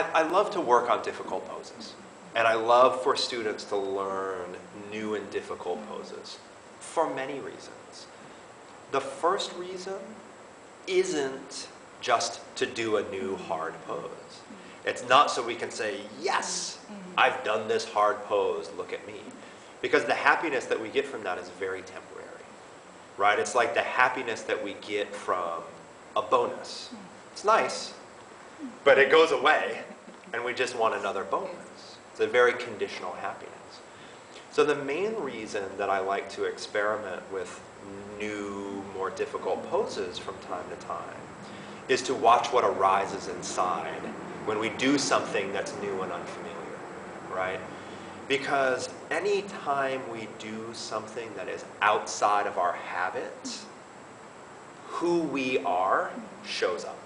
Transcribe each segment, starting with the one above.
I love to work on difficult poses. And I love for students to learn new and difficult poses for many reasons. The first reason isn't just to do a new hard pose. It's not so we can say, yes, I've done this hard pose, look at me. Because the happiness that we get from that is very temporary, right? It's like the happiness that we get from a bonus. It's nice, but it goes away, and we just want another bonus. It's a very conditional happiness. So the main reason that I like to experiment with new, more difficult poses from time to time is to watch what arises inside when we do something that's new and unfamiliar, right? Because any time we do something that is outside of our habits, who we are shows up.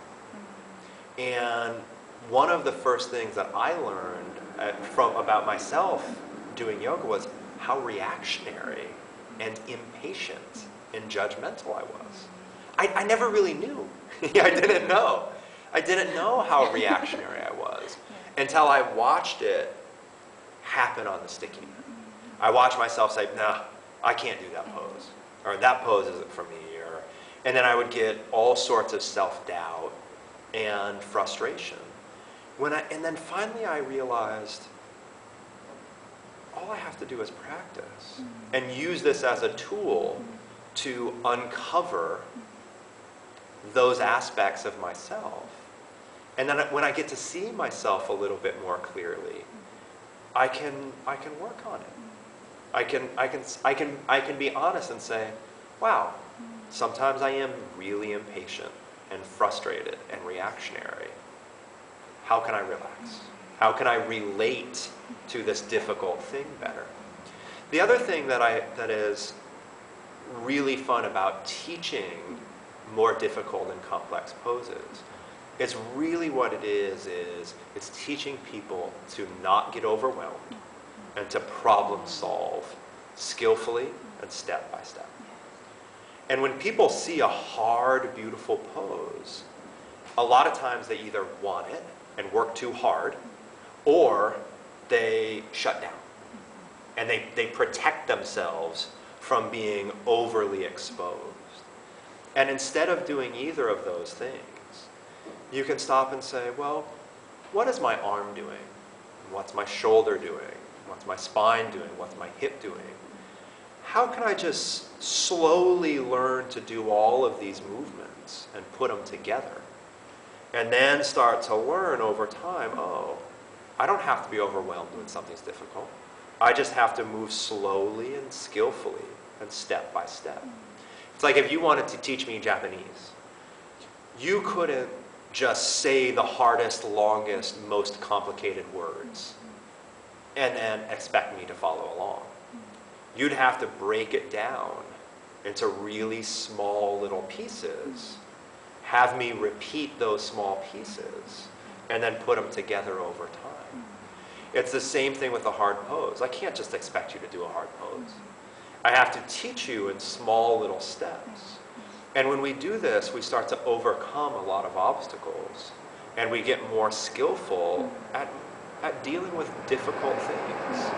And one of the first things that I learned about myself doing yoga was how reactionary and impatient and judgmental I was. I never really knew. I didn't know. I didn't know how reactionary I was until I watched it happen on the sticky. I watched myself say, nah, I can't do that pose. Or that pose isn't for me. And then I would get all sorts of self-doubt and frustration. And then finally I realized all I have to do is practice and use this as a tool to uncover those aspects of myself. And then when I get to see myself a little bit more clearly, I can work on it. I can be honest and say, wow, sometimes I am really impatient and frustrated and reactionary. How can I relax? How can I relate to this difficult thing better? The other thing that is really fun about teaching more difficult and complex poses is really what it is it's teaching people to not get overwhelmed and to problem solve skillfully and step by step. And when people see a hard, beautiful pose, a lot of times they either want it and work too hard, or they shut down. And they protect themselves from being overly exposed. And instead of doing either of those things, you can stop and say, well, what is my arm doing? What's my shoulder doing? What's my spine doing? What's my hip doing? How can I just slowly learn to do all of these movements and put them together? And then start to learn over time, oh, I don't have to be overwhelmed when something's difficult. I just have to move slowly and skillfully and step by step. It's like if you wanted to teach me Japanese, you couldn't just say the hardest, longest, most complicated words and then expect me to follow along. You'd have to break it down into really small little pieces, have me repeat those small pieces, and then put them together over time. It's the same thing with a hard pose. I can't just expect you to do a hard pose. I have to teach you in small little steps. And when we do this, we start to overcome a lot of obstacles, and we get more skillful at dealing with difficult things.